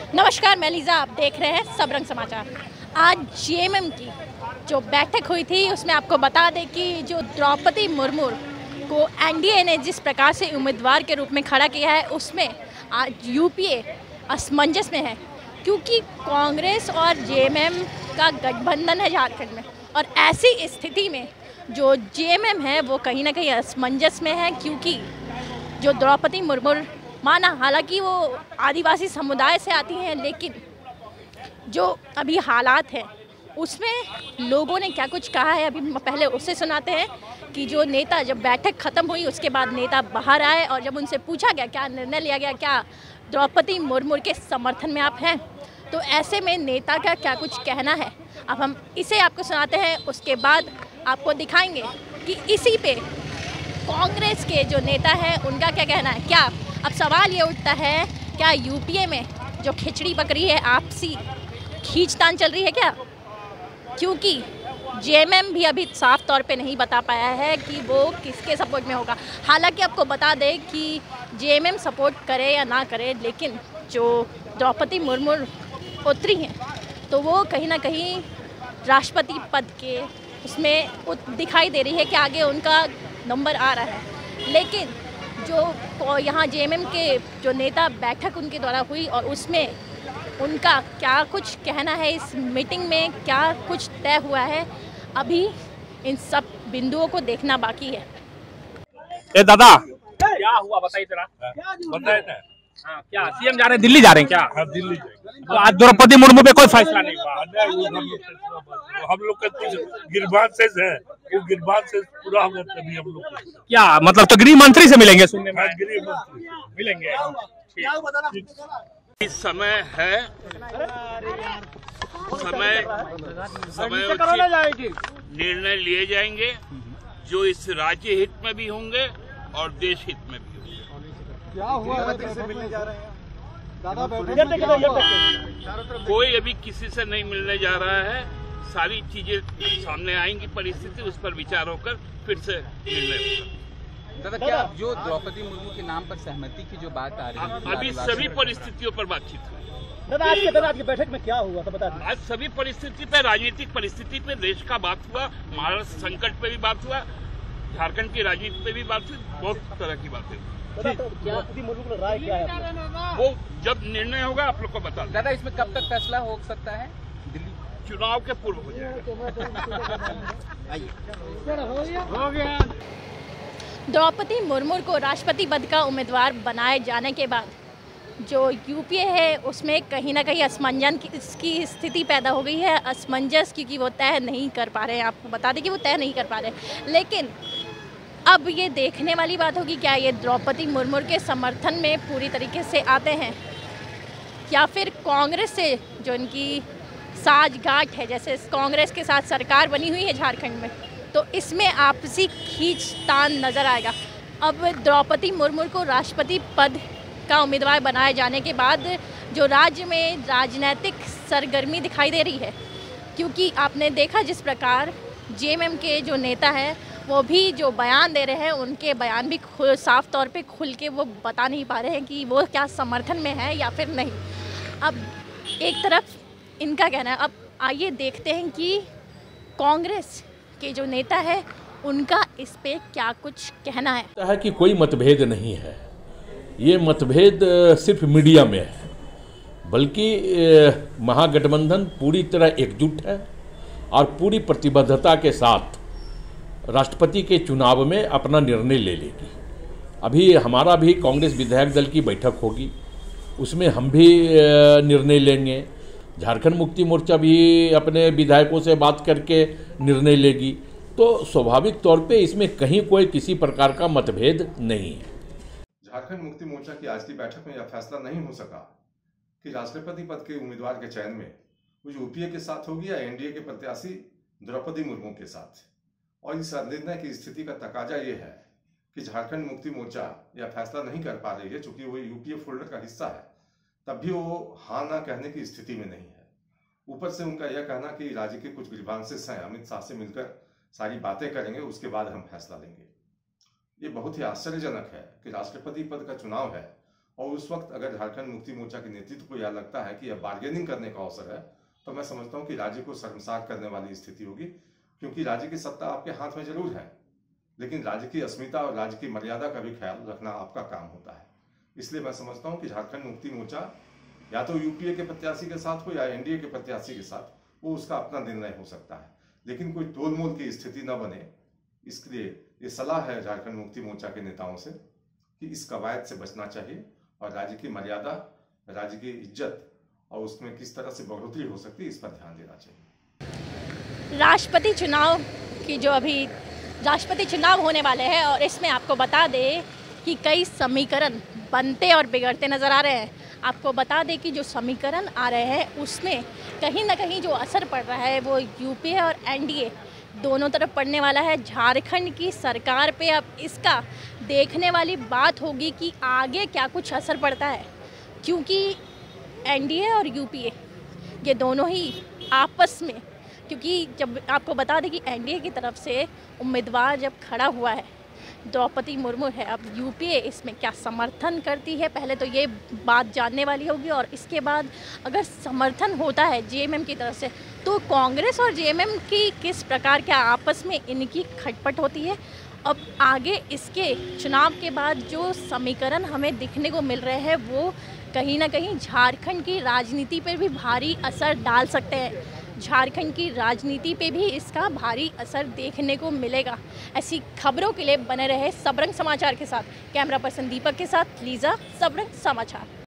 नमस्कार, मैं लीजा, आप देख रहे हैं सब रंग समाचार। आज जेएमएम की जो बैठक हुई थी उसमें आपको बता दें कि जो द्रौपदी मुर्मू को एनडीए ने जिस प्रकार से उम्मीदवार के रूप में खड़ा किया है उसमें आज यूपीए असमंजस में है, क्योंकि कांग्रेस और जेएमएम का गठबंधन है झारखंड में। और ऐसी स्थिति में जो जेएमएम है वो कहीं ना कहीं असमंजस में है, क्योंकि जो द्रौपदी मुर्मू माना हालांकि वो आदिवासी समुदाय से आती हैं, लेकिन जो अभी हालात हैं उसमें लोगों ने क्या कुछ कहा है अभी पहले उससे सुनाते हैं कि जो नेता जब बैठक ख़त्म हुई उसके बाद नेता बाहर आए और जब उनसे पूछा गया क्या निर्णय लिया गया, क्या द्रौपदी मुर्मू के समर्थन में आप हैं, तो ऐसे में नेता का क्या कुछ कहना है अब हम इसे आपको सुनाते हैं। उसके बाद आपको दिखाएंगे कि इसी पे कांग्रेस के जो नेता हैं उनका क्या कहना है। क्या अब सवाल ये उठता है, क्या यूपीए में जो खिचड़ी पक रही है आपसी खींचतान चल रही है क्या? क्योंकि जेएमएम भी अभी साफ तौर पे नहीं बता पाया है कि वो किसके सपोर्ट में होगा। हालांकि आपको बता दें कि जेएमएम सपोर्ट करे या ना करे, लेकिन जो द्रौपदी मुर्मू उतरी हैं तो वो कहीं ना कहीं राष्ट्रपति पद के उसमें दिखाई दे रही है कि आगे उनका नंबर आ रहा है। लेकिन जो यहाँ जेएमएम के जो नेता बैठक उनके द्वारा हुई और उसमें उनका क्या कुछ कहना है, इस मीटिंग में क्या कुछ तय हुआ है, अभी इन सब बिंदुओं को देखना बाकी है। ए दादा, क्या हुआ बताइए जरा। बताए थे हाँ, क्या सीएम जा रहे हैं, दिल्ली जा रहे हैं क्या? हाँ, दिल्ली तो आज द्रौपदी मुर्मू पे कोई फैसला नहीं हुआ। हम लोग का कुछ गिरबान से है, वो गिरबान से पूरा होगा तभी हम लोग क्या मतलब, तो गृह मंत्री से मिलेंगे सुनने में? गृह मंत्री मिलेंगे। इस समय है समय उचित निर्णय लिए जाएंगे जो इस राज्य हित में भी होंगे और देश हित में भी होंगे। क्या हुआ से मिलने जा रहे हैं दादा? कोई अभी किसी से नहीं मिलने जा रहा है, सारी चीजें सामने आएंगी, परिस्थिति उस पर विचार होकर फिर से निर्णय होगा। दादा, क्या जो द्रौपदी मुर्मू के नाम पर सहमति की जो बात आ रही है अभी सभी परिस्थितियों पर बातचीत हुई। दादा आज की बैठक में क्या हुआ था बता दीजिए। आज सभी परिस्थिति पे, राजनीतिक परिस्थिति पे देश का बात हुआ, महाराष्ट्र संकट पे भी बात हुआ, झारखंड की राजनीति पे भी बात हुई, बहुत तरह की बातें हुई। द्रौपदी मुर्मू को राय क्या है? वो जब निर्णय होगा आप लोग को बता दें। दादा, इसमें कब तक फैसला हो सकता है? दिल्ली चुनाव के पूर्व हो जाएगा। हो गया। द्रौपदी मुर्मू को राष्ट्रपति पद का उम्मीदवार बनाए जाने के बाद जो यूपीए है उसमें कहीं ना कहीं असमंजस की स्थिति पैदा हो गई है। असमंजस क्योंकि वो तय नहीं कर पा रहे हैं, आपको बता दें कि वो तय नहीं कर पा रहे। लेकिन अब ये देखने वाली बात होगी, क्या ये द्रौपदी मुर्मू के समर्थन में पूरी तरीके से आते हैं या फिर कांग्रेस से जो इनकी साठगांठ है, जैसे कांग्रेस के साथ सरकार बनी हुई है झारखंड में, तो इसमें आपसी खींचतान नज़र आएगा। अब द्रौपदी मुर्मू को राष्ट्रपति पद का उम्मीदवार बनाए जाने के बाद जो राज्य में राजनीतिक सरगर्मी दिखाई दे रही है, क्योंकि आपने देखा जिस प्रकार जेएमएम के जो नेता हैं वो भी जो बयान दे रहे हैं, उनके बयान भी साफ तौर पे खुल के वो बता नहीं पा रहे हैं कि वो क्या समर्थन में है या फिर नहीं। अब एक तरफ इनका कहना है, अब आइए देखते हैं कि कांग्रेस के जो नेता है उनका इस पे क्या कुछ कहना है। कि कोई मतभेद नहीं है, ये मतभेद सिर्फ मीडिया में है, बल्कि महागठबंधन पूरी तरह एकजुट है और पूरी प्रतिबद्धता के साथ राष्ट्रपति के चुनाव में अपना निर्णय ले लेगी। अभी हमारा भी कांग्रेस विधायक दल की बैठक होगी, उसमें हम भी निर्णय लेंगे। झारखंड मुक्ति मोर्चा भी अपने विधायकों से बात करके निर्णय लेगी। तो स्वाभाविक तौर पे इसमें कहीं कोई किसी प्रकार का मतभेद नहीं है। झारखंड मुक्ति मोर्चा की आज की बैठक में यह फैसला नहीं हो सका कि राष्ट्रपति पद के उम्मीदवार के चयन में वो यूपीए के साथ होगी या एनडीए के प्रत्याशी द्रौपदी मुर्मू के साथ। और इस निर्णय की स्थिति का तकाजा ये है कि झारखंड मुक्ति मोर्चा यह फैसला नहीं कर पा रही है, चूंकि वो यूपीए फोल्डर का हिस्सा है, तब भी वो हाँ ना कहने की स्थिति में नहीं है। ऊपर से उनका यह कहना कि राज्य के कुछ ग्रीवांसेस हैं, अमित शाह से मिलकर सारी बातें करेंगे, उसके बाद हम फैसला लेंगे। ये बहुत ही आश्चर्यजनक है कि राष्ट्रपति पद का चुनाव है और उस वक्त अगर झारखंड मुक्ति मोर्चा के नेतृत्व को यह लगता है कि यह बार्गेनिंग करने का अवसर है, तो मैं समझता हूं कि राज्य को शर्मसार करने वाली स्थिति होगी, क्योंकि राज्य की सत्ता आपके हाथ में जरूर है, लेकिन राज्य की अस्मिता और राज्य की मर्यादा का भी ख्याल रखना आपका काम होता है। इसलिए मैं समझता हूं कि झारखंड मुक्ति मोर्चा या तो यूपीए के प्रत्याशी के साथ हो या एनडीए के प्रत्याशी के साथ, वो उसका अपना निर्णय हो सकता है, लेकिन कोई तोलमोल की स्थिति न बने, इसके लिए ये सलाह है झारखंड मुक्ति मोर्चा के नेताओं से कि इस कवायद से बचना चाहिए और राज्य की मर्यादा, राज्य की इज्जत और उसमें किस तरह से बढ़ोतरी हो सकती है, इस पर ध्यान देना चाहिए। राष्ट्रपति चुनाव की जो अभी राष्ट्रपति चुनाव होने वाले हैं और इसमें आपको बता दें कि कई समीकरण बनते और बिगड़ते नज़र आ रहे हैं। आपको बता दें कि जो समीकरण आ रहे हैं उसमें कहीं ना कहीं जो असर पड़ रहा है वो यूपीए और एनडीए दोनों तरफ पड़ने वाला है। झारखंड की सरकार पे अब इसका देखने वाली बात होगी कि आगे क्या कुछ असर पड़ता है, क्योंकि एनडीए और यूपीए ये दोनों ही आपस में, क्योंकि जब आपको बता दें कि एनडीए की तरफ से उम्मीदवार जब खड़ा हुआ है द्रौपदी मुर्मू है, अब यूपीए इसमें क्या समर्थन करती है पहले तो ये बात जानने वाली होगी, और इसके बाद अगर समर्थन होता है जेएमएम की तरफ से तो कांग्रेस और जेएमएम की किस प्रकार के आपस में इनकी खटपट होती है। अब आगे इसके चुनाव के बाद जो समीकरण हमें दिखने को मिल रहे हैं वो कहीं ना कहीं झारखंड की राजनीति पर भी भारी असर डाल सकते हैं। झारखंड की राजनीति पे भी इसका भारी असर देखने को मिलेगा। ऐसी खबरों के लिए बने रहे सबरंग समाचार के साथ। कैमरा पर्सन दीपक के साथ लीजा, सबरंग समाचार।